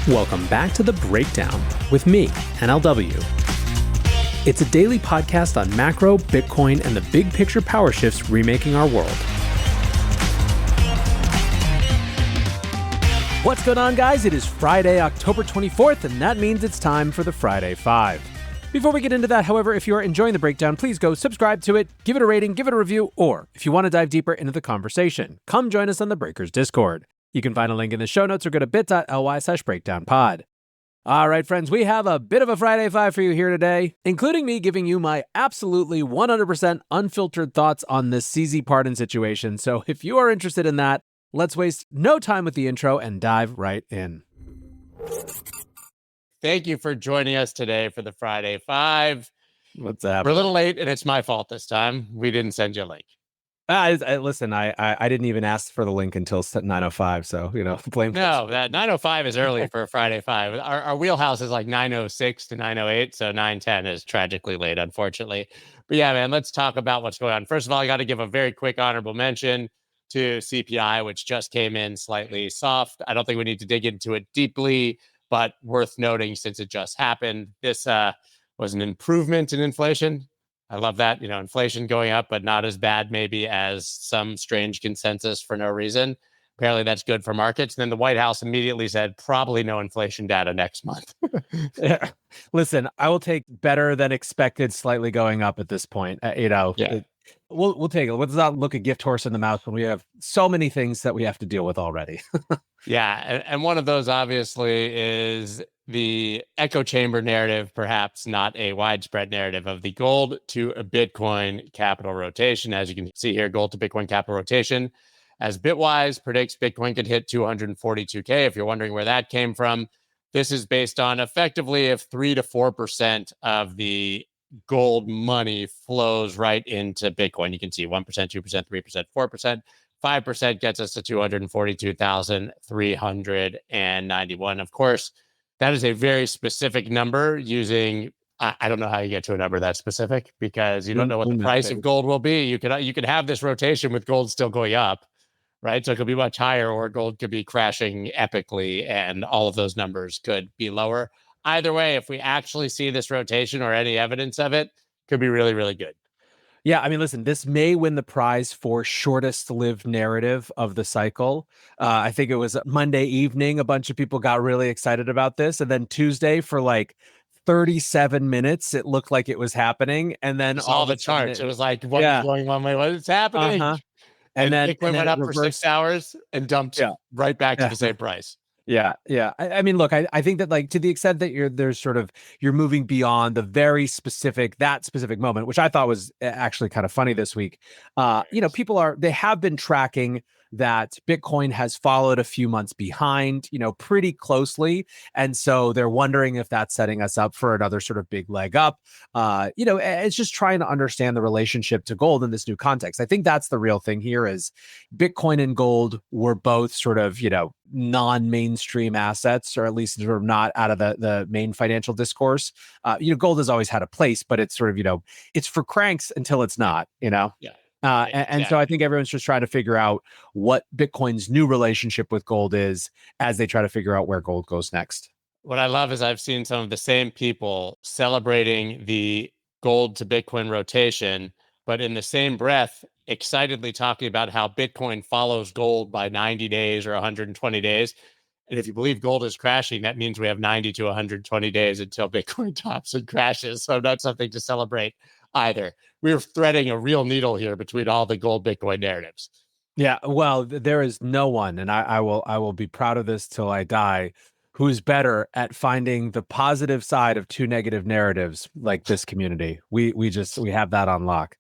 Welcome back to The Breakdown with me, NLW. It's a daily podcast on macro, Bitcoin, and the big picture power shifts remaking our world. What's going on, guys? It is Friday, October 24th, and that means it's time for the Friday Five. Before we get into that, however, if you are enjoying The Breakdown, please go subscribe to it, give it a rating, give it a review, or if you want to dive deeper into the conversation, come join us on the Breakers Discord. You can find a link in the show notes or go to bit.ly/breakdownpod. All right, friends, we have a bit of a Friday Five for you here today, including me giving you my absolutely 100% unfiltered thoughts on this CZ Pardon situation. So if you are interested in that, let's waste no time with the intro and dive right in. Thank you for joining us today for the Friday Five. What's up? We're a little late, and it's my fault this time. We didn't send you a link. Listen, I didn't even ask for the link until 9:05, so, blame. No, that 9:05 is early for a Friday Five. Our wheelhouse is like 9:06 to 9:08, so 9:10 is tragically late, unfortunately. But yeah, man, let's talk about what's going on. First of all, I got to give a very quick honorable mention to CPI, which just came in slightly soft. I don't think we need to dig into it deeply, but worth noting since it just happened. This was an improvement in inflation. I love that, inflation going up, but not as bad maybe as some strange consensus for no reason. Apparently that's good for markets. And then the White House immediately said probably no inflation data next month. Yeah. Listen, I will take better than expected slightly going up at this point. Yeah. We'll take it. Let's not look a gift horse in the mouth when we have so many things that we have to deal with already. Yeah. And one of those obviously is the echo chamber narrative, perhaps not a widespread narrative, of the gold to a Bitcoin capital rotation. As you can see here, gold to Bitcoin capital rotation, as Bitwise predicts Bitcoin could hit 242K. If you're wondering where that came from, this is based on effectively if 3 to 4% of the gold money flows right into Bitcoin. You can see 1%, 2%, 3%, 4%. 5% gets us to 242,391. Of course, that is a very specific number using, I don't know how you get to a number that specific because you don't know what the price of gold will be. You could have this rotation with gold still going up, right? So it could be much higher, or gold could be crashing epically, and all of those numbers could be lower. Either way, if we actually see this rotation or any evidence of it, could be really, really good. Yeah, I mean, listen, this may win the prize for shortest lived narrative of the cycle. I think it was Monday evening, a bunch of people got really excited about this. And then Tuesday for like 37 minutes, it looked like it was happening. And then all the charts, it was like, what's going one way? What is happening? Uh-huh. And then Bitcoin went up for 6 hours and dumped right back to the same price. Yeah. I mean, look, I think that, like, to the extent that you're moving beyond the very specific, that specific moment, which I thought was actually kind of funny this week. They have been tracking that Bitcoin has followed a few months behind, pretty closely. And so they're wondering if that's setting us up for another sort of big leg up. It's just trying to understand the relationship to gold in this new context. I think that's the real thing here is Bitcoin and gold were both sort of, non-mainstream assets, or at least sort of not out of the main financial discourse. Gold has always had a place, but it's sort of, it's for cranks until it's not, Yeah. And so I think everyone's just trying to figure out what Bitcoin's new relationship with gold is as they try to figure out where gold goes next. What I love is I've seen some of the same people celebrating the gold to Bitcoin rotation, but in the same breath, excitedly talking about how Bitcoin follows gold by 90 days or 120 days. And if you believe gold is crashing, that means we have 90 to 120 days until Bitcoin tops and crashes. So not something to celebrate either. We're threading a real needle here between all the gold Bitcoin narratives. Yeah, well, there is no one, and I will be proud of this till I die, who's better at finding the positive side of two negative narratives like this community. We have that on lock.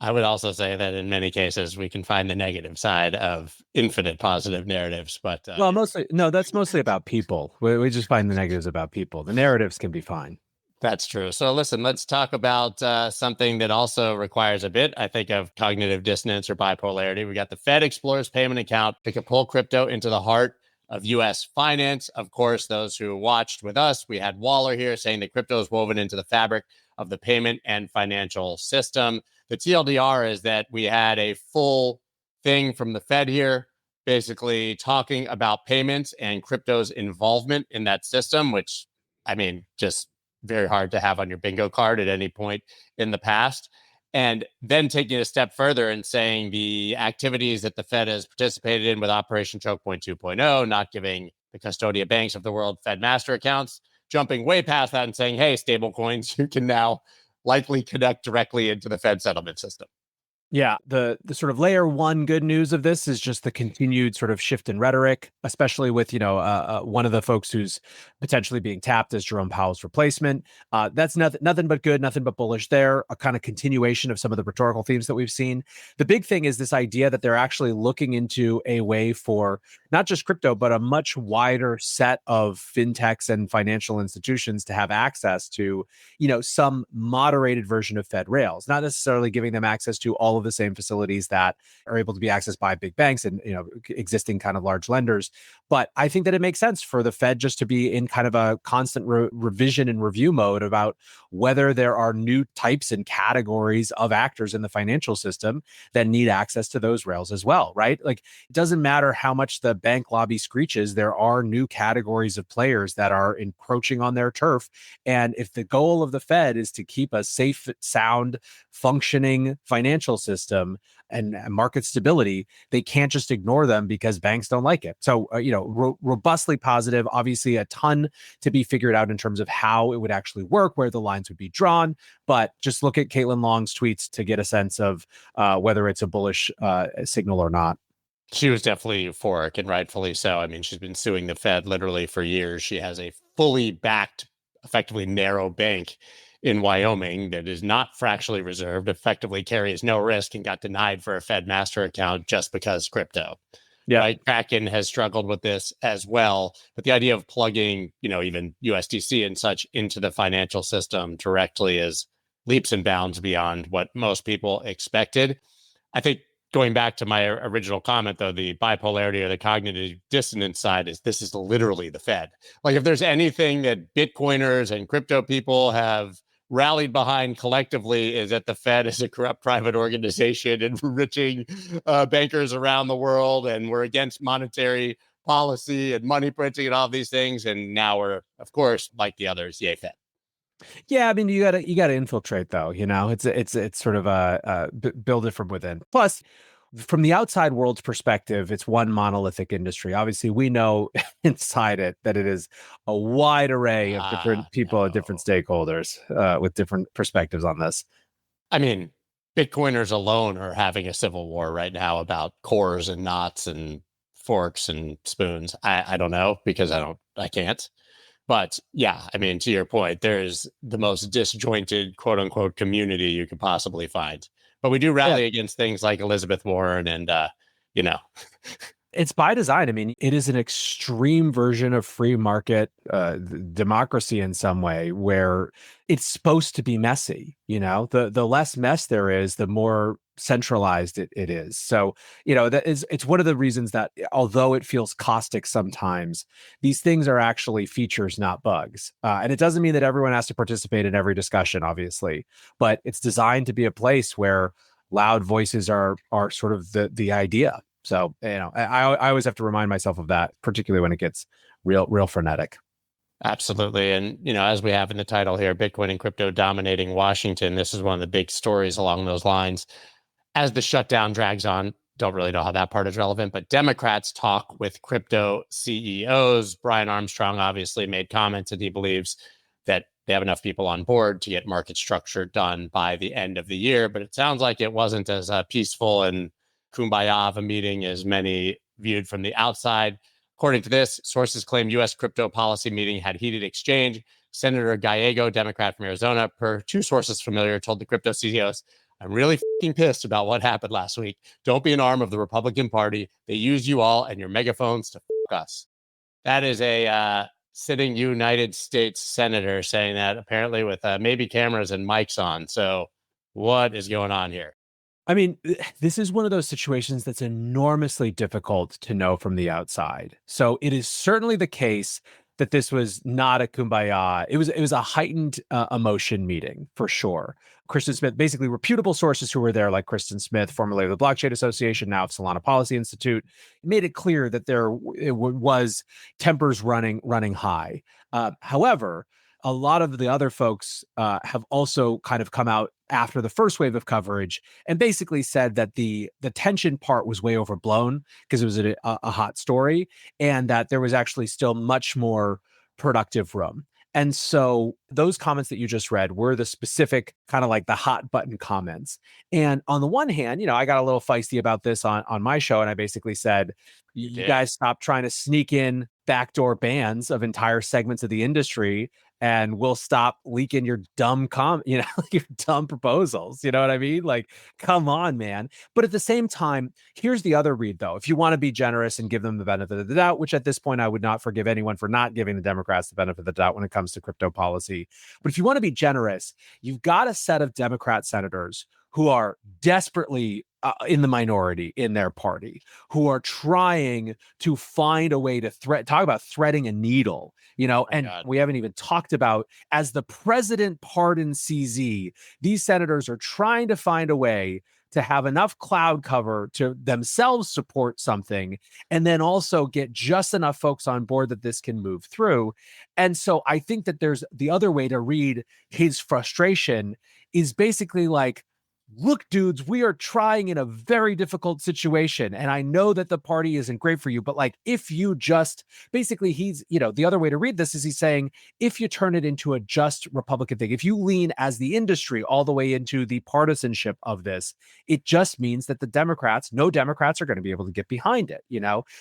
I would also say that in many cases, we can find the negative side of infinite positive narratives. But that's mostly about people. We just find the negatives about people. The narratives can be fine. That's true. So listen, let's talk about something that also requires a bit, I think, of cognitive dissonance or bipolarity. We got the Fed Explorers payment account that can pull crypto into the heart of U.S. finance. Of course, those who watched with us, we had Waller here saying that crypto is woven into the fabric of the payment and financial system. The TLDR is that we had a full thing from the Fed here basically talking about payments and crypto's involvement in that system, which, I mean, just very hard to have on your bingo card at any point in the past. And then taking it a step further and saying the activities that the Fed has participated in with Operation Choke Point 2.0, not giving the custodian banks of the world Fed master accounts, jumping way past that and saying, hey, stable coins, you can now likely connect directly into the Fed settlement system. Yeah, the sort of layer one good news of this is just the continued sort of shift in rhetoric, especially with one of the folks who's potentially being tapped as Jerome Powell's replacement. That's nothing but good, nothing but bullish there. A kind of continuation of some of the rhetorical themes that we've seen. The big thing is this idea that they're actually looking into a way for not just crypto, but a much wider set of fintechs and financial institutions to have access to, some moderated version of Fed rails, not necessarily giving them access to all of the same facilities that are able to be accessed by big banks and, existing kind of large lenders. But I think that it makes sense for the Fed just to be in kind of a constant revision and review mode about whether there are new types and categories of actors in the financial system that need access to those rails as well, right? Like, it doesn't matter how much the bank lobby screeches, there are new categories of players that are encroaching on their turf. And if the goal of the Fed is to keep a safe, sound, functioning financial system and market stability, they can't just ignore them because banks don't like it. So, robustly positive, obviously a ton to be figured out in terms of how it would actually work, where the lines would be drawn. But just look at Caitlin Long's tweets to get a sense of whether it's a bullish signal or not. She was definitely euphoric, and rightfully so. I mean, she's been suing the Fed literally for years. She has a fully backed, effectively narrow bank in Wyoming that is not fractionally reserved, effectively carries no risk, and got denied for a Fed master account just because crypto. Yeah. Right? Kraken has struggled with this as well. But the idea of plugging, even USDC and such into the financial system directly is leaps and bounds beyond what most people expected. I think going back to my original comment, though, the bipolarity or the cognitive dissonance side is this is literally the Fed. Like, if there's anything that Bitcoiners and crypto people have rallied behind collectively, is that the Fed is a corrupt private organization enriching bankers around the world, and we're against monetary policy and money printing and all these things. And now we're, of course, like the others, yay Fed. Yeah, I mean, you gotta infiltrate though. It's sort of build it from within. Plus, from the outside world's perspective, it's one monolithic industry. Obviously, we know inside it that it is a wide array of different people and different No. stakeholders with different perspectives on this. I mean, Bitcoiners alone are having a civil war right now about cores and knots and forks and spoons. I don't know because I can't. But yeah, I mean, to your point, there's the most disjointed quote unquote community you could possibly find. But we do Yeah, rally against things like Elizabeth Warren and, you know, it's by design. I mean, it is an extreme version of free market democracy in some way, where it's supposed to be messy. The less mess there is, the more centralized it is. So, it's one of the reasons that although it feels caustic sometimes, these things are actually features, not bugs. And it doesn't mean that everyone has to participate in every discussion, obviously, but it's designed to be a place where loud voices are sort of the idea. So, I always have to remind myself of that, particularly when it gets real frenetic. absolutely. And, as we have in the title here, Bitcoin and crypto dominating Washington, this is one of the big stories along those lines. As the shutdown drags on, don't really know how that part is relevant, but Democrats talk with crypto CEOs. Brian Armstrong obviously made comments that he believes that they have enough people on board to get market structure done by the end of the year. But it sounds like it wasn't as peaceful and kumbaya of a meeting as many viewed from the outside. According to this, sources claim U.S. crypto policy meeting had heated exchange. Senator Gallego, Democrat from Arizona, per two sources familiar, told the crypto CEOs, I'm really pissed about what happened last week. Don't be an arm of the Republican Party. They use you all and your megaphones to us. That is a sitting United States senator saying that, apparently with maybe cameras and mics on. So what is going on here? I mean, this is one of those situations that's enormously difficult to know from the outside. So it is certainly the case that this was not a kumbaya. It was a heightened emotion meeting for sure. Kristen Smith, basically reputable sources who were there, like Kristen Smith, formerly of the Blockchain Association, now of Solana Policy Institute, made it clear that was tempers running high. However, a lot of the other folks have also kind of come out after the first wave of coverage and basically said that the tension part was way overblown because it was a hot story, and that there was actually still much more productive room. And so those comments that you just read were the specific kind of like the hot button comments. And on the one hand, I got a little feisty about this on my show, and I basically said, You you did. guys stop trying to sneak in backdoor bans of entire segments of the industry, and we'll stop leaking your dumb your dumb proposals. You know what I mean? Like, come on, man. But at the same time, here's the other read, though. If you want to be generous and give them the benefit of the doubt, which at this point I would not forgive anyone for not giving the Democrats the benefit of the doubt when it comes to crypto policy. But if you want to be generous, you've got a set of Democrat senators who are desperately in the minority in their party, who are trying to find a way to talk about threading a needle, My and God. we haven't even talked about, as the president pardons CZ, these senators are trying to find a way to have enough cloud cover to themselves support something, and then also get just enough folks on board that this can move through. And so I think that there's the other way to read his frustration is basically like, look, dudes, we are trying in a very difficult situation. And I know that the party isn't great for you, but like, if you just basically, the other way to read this is he's saying, if you turn it into a just Republican thing, if you lean as the industry all the way into the partisanship of this, it just means that no Democrats are going to be able to get behind it.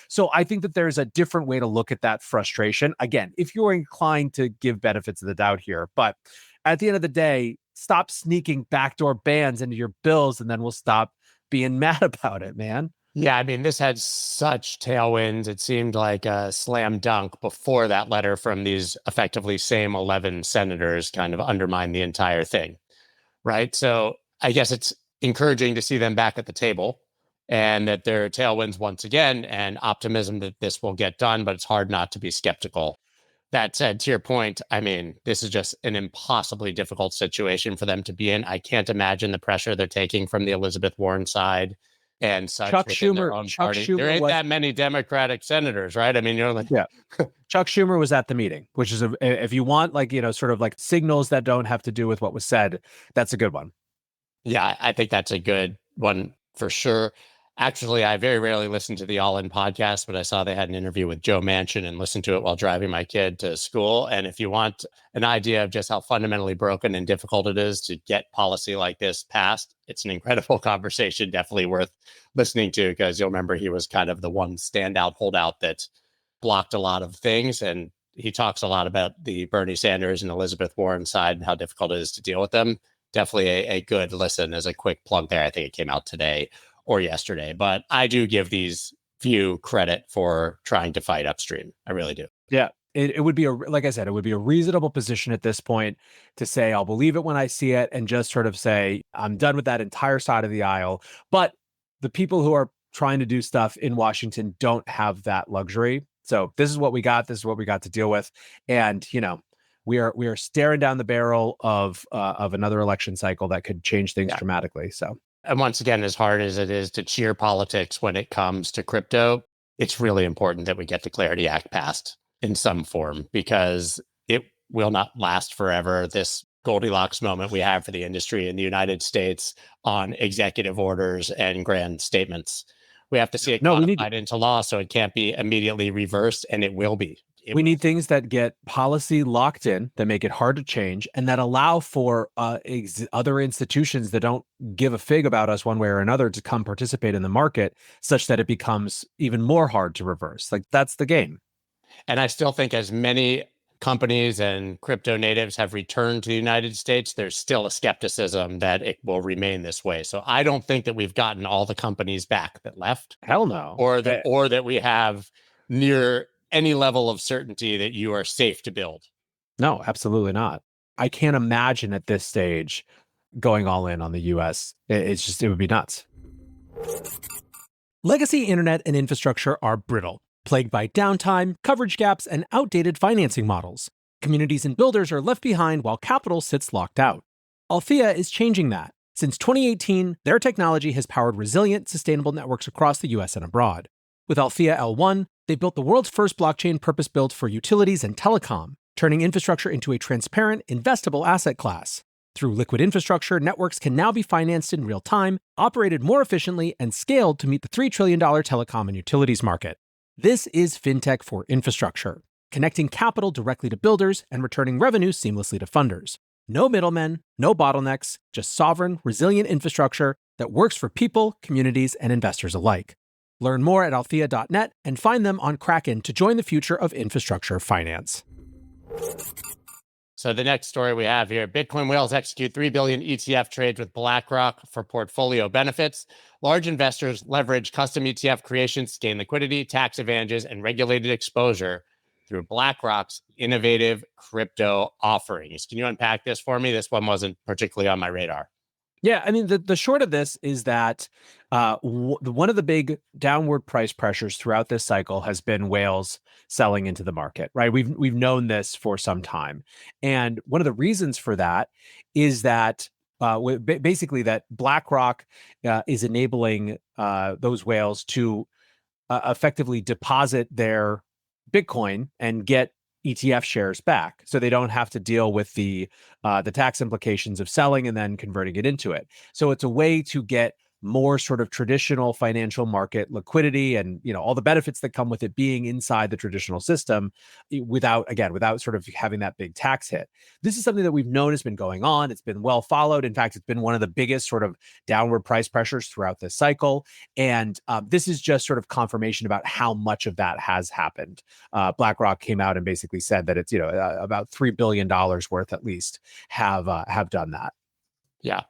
So I think that there's a different way to look at that frustration. Again, if you're inclined to give benefits of the doubt here, but at the end of the day, stop sneaking backdoor bans into your bills, and then we'll stop being mad about it, man. Yeah, I mean, this had such tailwinds. It seemed like a slam dunk before that letter from these effectively same 11 senators kind of undermined the entire thing. Right. So I guess it's encouraging to see them back at the table and that there are tailwinds once again and optimism that this will get done, but it's hard not to be skeptical. That said, to your point, I mean, this is just an impossibly difficult situation for them to be in. I can't imagine the pressure they're taking from the Elizabeth Warren side and such Chuck within their Schumer, own Chuck party. There Schumer ain't was that many Democratic senators, right? I mean, you're like, yeah. Chuck Schumer was at the meeting, which is if you want like, sort of like signals that don't have to do with what was said, that's a good one. yeah, I think that's a good one for sure. Actually, I very rarely listen to the All In podcast, but I saw they had an interview with Joe Manchin and listened to it while driving my kid to school. And if you want an idea of just how fundamentally broken and difficult it is to get policy like this passed, it's an incredible conversation, definitely worth listening to, because you'll remember he was kind of the one standout holdout that blocked a lot of things. And he talks a lot about the Bernie Sanders and Elizabeth Warren side and how difficult it is to deal with them. Definitely a good listen as a quick plug there. I think it came out today or yesterday, but I do give these few credit for trying to fight upstream. I really do. Yeah. It would be like I said, it would be a reasonable position at this point to say, I'll believe it when I see it, and just sort of say, I'm done with that entire side of the aisle. But the people who are trying to do stuff in Washington don't have that luxury. So this is what we got. This is what we got to deal with. And, we are staring down the barrel of another election cycle that could change things Yeah. dramatically. So, And once again, as hard as it is to cheer politics when it comes to crypto, it's really important that we get the Clarity Act passed in some form, because it will not last forever. This Goldilocks moment we have for the industry in the United States on executive orders and grand statements. We have to see it no, we need codified into law so it can't be immediately reversed, and it will be. we need things that get policy locked in, that make it hard to change, and that allow for other institutions that don't give a fig about us one way or another to come participate in the market, such that it becomes even more hard to reverse. Like, that's the game. And I still think as many companies and crypto natives have returned to the United States, there's still a skepticism that it will remain this way. So I don't think that we've gotten all the companies back that left, Hell no. or that we have near any level of certainty that you are safe to build. No, absolutely not. I can't imagine at this stage going all in on the US. It would be nuts. Legacy internet and infrastructure are brittle. Plagued by downtime, coverage gaps, and outdated financing models, communities and builders are left behind while capital sits locked out. Althea is changing that. Since 2018, their technology has powered resilient, sustainable networks across the US and abroad. With Althea L1, they built the world's first blockchain purpose-built for utilities and telecom, turning infrastructure into a transparent, investable asset class. Through Liquid Infrastructure, networks can now be financed in real time, operated more efficiently, and scaled to meet the $3 trillion telecom and utilities market. This is fintech for infrastructure, connecting capital directly to builders and returning revenue seamlessly to funders. No middlemen, no bottlenecks, just sovereign, resilient infrastructure that works for people, communities, and investors alike. Learn more at althea.net and find them on Kraken to join the future of infrastructure finance. So the next story we have here, Bitcoin whales execute 3 billion ETF trades with BlackRock for portfolio benefits. Large investors leverage custom ETF creations to gain liquidity, tax advantages, and regulated exposure through BlackRock's innovative crypto offerings. Can you unpack this for me? This one wasn't particularly on my radar. Yeah, I mean, the short of this is that one of the big downward price pressures throughout this cycle has been whales selling into the market, right? We've known this for some time, and one of the reasons for that is that basically that BlackRock is enabling those whales to effectively deposit their Bitcoin and get ETF shares back, so they don't have to deal with the tax implications of selling and then converting it into it. So it's a way to get more sort of traditional financial market liquidity and all the benefits that come with it being inside the traditional system without sort of having that big tax hit. This is something that we've known has been going on. It's been well followed. In fact, it's been one of the biggest sort of downward price pressures throughout this cycle. And this is just sort of confirmation about how much of that has happened. BlackRock came out and basically said that it's about $3 billion worth at least have done that. Yeah.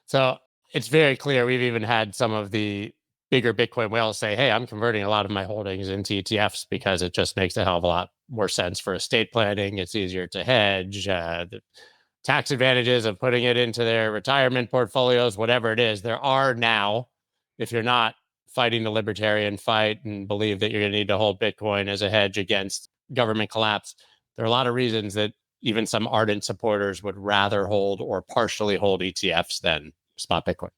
So it's very clear. We've even had some of the bigger Bitcoin whales say, hey, I'm converting a lot of my holdings into ETFs because it just makes a hell of a lot more sense for estate planning. It's easier to hedge. The tax advantages of putting it into their retirement portfolios, whatever it is. There are now, if you're not fighting the libertarian fight and believe that you're going to need to hold Bitcoin as a hedge against government collapse, there are a lot of reasons that even some ardent supporters would rather hold or partially hold ETFs than spot Bitcoin.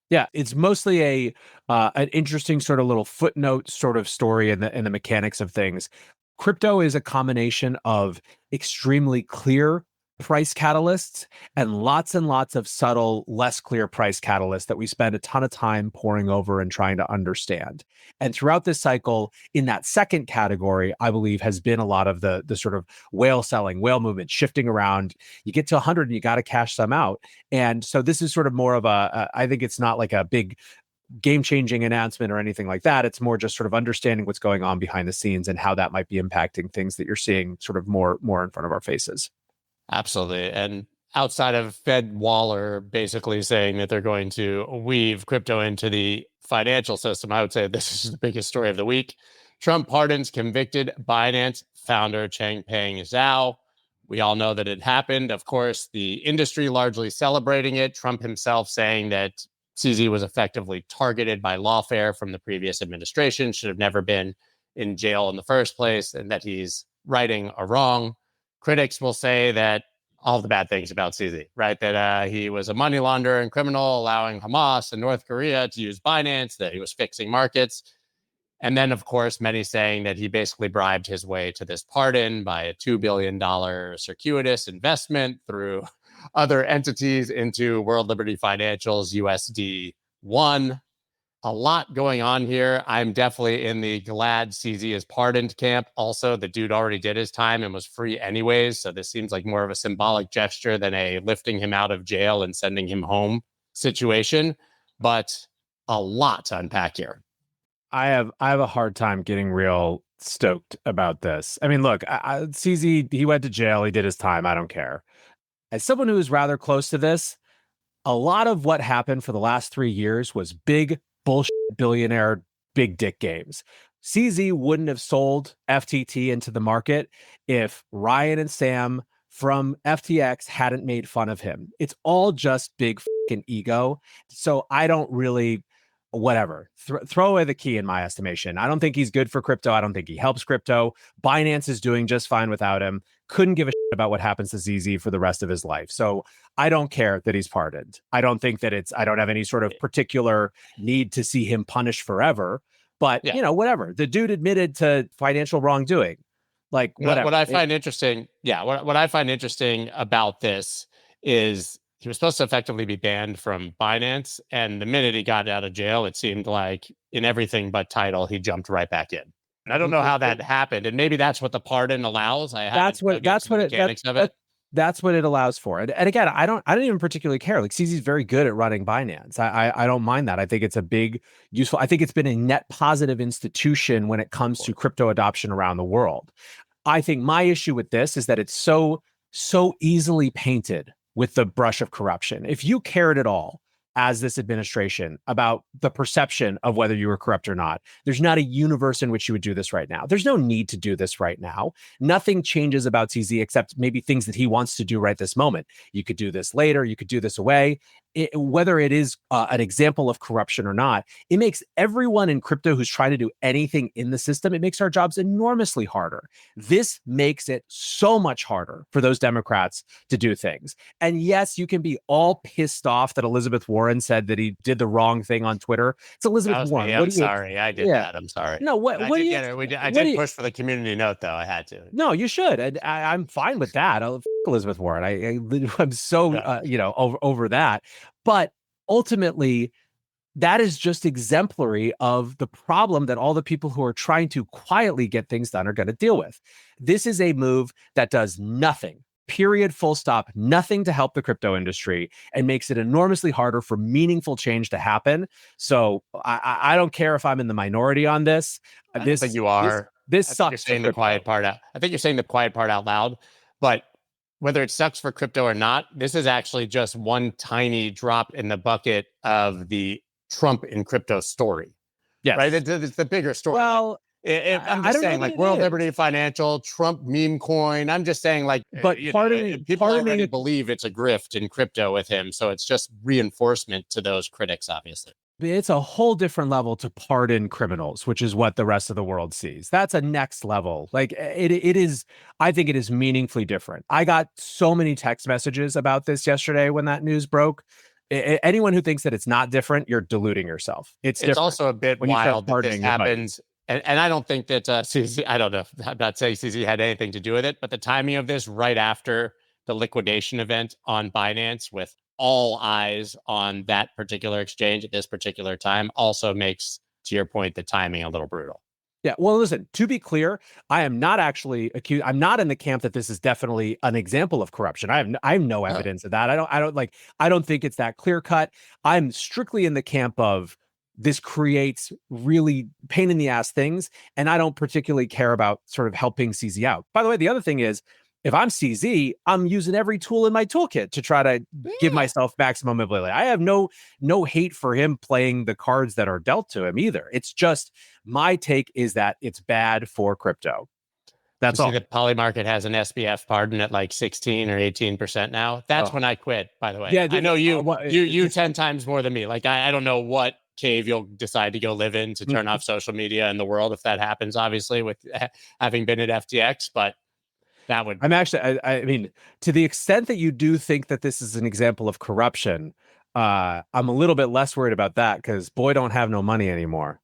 Yeah, it's mostly an interesting sort of little footnote sort of story in the mechanics of things. Crypto is a combination of extremely clear price catalysts and lots of subtle, less clear price catalysts that we spend a ton of time poring over and trying to understand. And throughout this cycle, in that second category, I believe has been a lot of the sort of whale selling, whale movement, shifting around. You get to 100 and you got to cash some out. And so this is sort of more of I think it's not like a big game-changing announcement or anything like that. It's more just sort of understanding what's going on behind the scenes and how that might be impacting things that you're seeing sort of more in front of our faces. Absolutely. And outside of Fed Waller basically saying that they're going to weave crypto into the financial system, I would say this is the biggest story of the week. Trump pardons convicted Binance founder Changpeng Zhao. We all know that it happened. Of course, the industry largely celebrating it. Trump himself saying that CZ was effectively targeted by lawfare from the previous administration, should have never been in jail in the first place, and that he's righting a wrong. Critics will say that all the bad things about CZ, right? That he was a money launderer and criminal, allowing Hamas and North Korea to use Binance, that he was fixing markets. And then, of course, many saying that he basically bribed his way to this pardon by a $2 billion circuitous investment through other entities into World Liberty Financial's USD1. A lot going on here. I'm definitely in the glad CZ is pardoned camp. Also, the dude already did his time and was free anyways. So this seems like more of a symbolic gesture than a lifting him out of jail and sending him home situation. But a lot to unpack here. I have a hard time getting real stoked about this. I mean, look, CZ, he went to jail, he did his time. I don't care. As someone who is rather close to this, a lot of what happened for the last 3 years was big bullshit billionaire big dick games. CZ wouldn't have sold FTT into the market if Ryan and Sam from FTX hadn't made fun of him. It's all just big fucking ego. So I don't really whatever. Throw away the key in my estimation. I don't think he's good for crypto. I don't think he helps crypto. Binance is doing just fine without him. Couldn't give a shit about what happens to ZZ for the rest of his life. So I don't care that he's pardoned. I don't think that I don't have any sort of particular need to see him punished forever. But, Yeah. whatever. The dude admitted to financial wrongdoing. Like, whatever. What I find interesting, what I find interesting about this is he was supposed to effectively be banned from Binance, and the minute he got out of jail, it seemed like in everything but title, he jumped right back in. And I don't know how that happened, and maybe that's what the pardon allows. I haven't dug into the mechanics of it. That's what it allows for. And again, I don't even particularly care. Like CZ's very good at running Binance. I don't mind that. I think it's a big useful. I think it's been a net positive institution when it comes to crypto adoption around the world. I think my issue with this is that it's so easily painted with the brush of corruption. If you cared at all as this administration about the perception of whether you were corrupt or not, there's not a universe in which you would do this right now. There's no need to do this right now. Nothing changes about CZ except maybe things that he wants to do right this moment. You could do this later. You could do this away. Whether it is an example of corruption or not, it makes everyone in crypto who's trying to do anything in the system, it makes our jobs enormously harder. This makes it so much harder for those Democrats to do things. And yes, you can be all pissed off that Elizabeth Warren said that he did the wrong thing on Twitter. It's Elizabeth Warren. I'm sorry. I did that. I'm sorry. No, what do you? I did push for the community note, though. I had to. No, you should. And I'm fine with that. Elizabeth Warren. I'm so over that. But ultimately, that is just exemplary of the problem that all the people who are trying to quietly get things done are going to deal with. This is a move that does nothing, period, full stop, nothing to help the crypto industry, and makes it enormously harder for meaningful change to happen. So I don't care if I'm in the minority on this. I think you are. This sucks. You're saying the quiet part out. I think you're saying the quiet part out loud, but whether it sucks for crypto or not, this is actually just one tiny drop in the bucket of the Trump in crypto story. Yes. Right? It's the bigger story. Well, I'm just saying, like World Liberty Financial, Trump meme coin. I'm just saying, like, but people already believe it's a grift in crypto with him. So it's just reinforcement to those critics, obviously. It's a whole different level to pardon criminals, which is what the rest of the world sees. That's a next level. Like it is, I think it is meaningfully different. I got so many text messages about this yesterday when that news broke. Anyone who thinks that it's not different, you're deluding yourself. It's also a bit wild that this happens. And I don't think that CZ, I don't know, I'm not saying CZ had anything to do with it, but the timing of this right after the liquidation event on Binance with all eyes on that particular exchange at this particular time also makes, to your point, the timing a little brutal. Yeah. Well, listen, to be clear, I am not actually accused. I'm not in the camp that this is definitely an example of corruption. I have no evidence of that. I don't think it's that clear cut. I'm strictly in the camp of this creates really pain in the ass things. And I don't particularly care about sort of helping CZ out. By the way, the other thing is, if I'm CZ, I'm using every tool in my toolkit to try to give myself maximum mobility. I have no hate for him playing the cards that are dealt to him either. It's just my take is that it's bad for crypto. That's all. See that Polymarket has an SBF pardon at like 16 or 18% now. That's when I quit, by the way. Yeah, I know you 10 times more than me. Like I don't know what cave you'll decide to go live in to turn off social media in the world if that happens, obviously, with having been at FTX, but that would. I'm actually, I mean, to the extent that you do think that this is an example of corruption, I'm a little bit less worried about that because boy don't have no money anymore.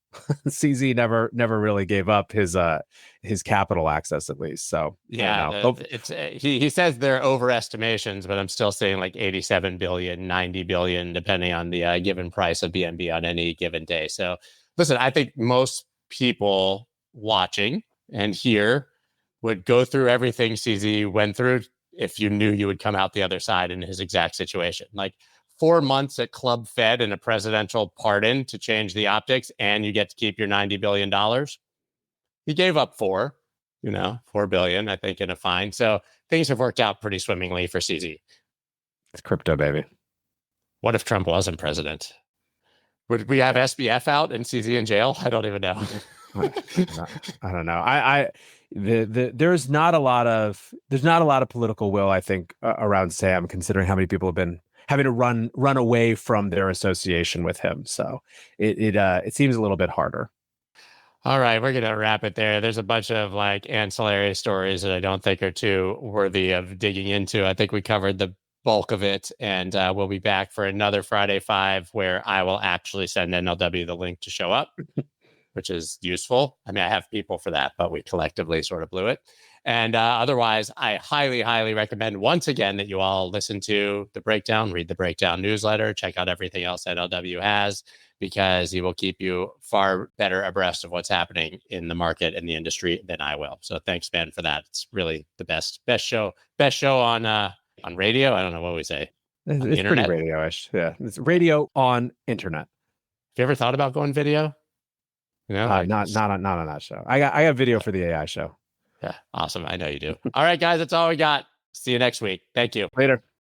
CZ never really gave up his capital access, at least. So yeah, it's he says they're overestimations, but I'm still saying like 87 billion, 90 billion, depending on the given price of BNB on any given day. So listen, I think most people watching and here would go through everything CZ went through if you knew you would come out the other side in his exact situation. Like 4 months at Club Fed and a presidential pardon to change the optics, and you get to keep your $90 billion. He gave up $4 billion, I think, in a fine. So things have worked out pretty swimmingly for CZ. It's crypto, baby. What if Trump wasn't president? Would we have SBF out and CZ in jail? I don't even know. I don't know. There's not a lot of political will, I think, around Sam, considering how many people have been having to run away from their association with him. So it seems a little bit harder. All right, we're gonna wrap it there. There's a bunch of like ancillary stories that I don't think are too worthy of digging into. I think we covered the bulk of it, and we'll be back for another Friday Five where I will actually send NLW the link to show up, which is useful. I mean, I have people for that, but we collectively sort of blew it. And otherwise, I highly, highly recommend once again that you all listen to the breakdown, read the breakdown newsletter, check out everything else NLW has, because he will keep you far better abreast of what's happening in the market and the industry than I will. So thanks, Ben, for that. It's really the best show on radio. I don't know what we say on the It's pretty internet. Have radio-ish. Yeah, it's radio on internet. you ever thought about going video? You know, like Not on that show. I got video for the AI show. yeah, awesome. I know you do. All right, guys, that's all we got. See you next week. Thank you. Later.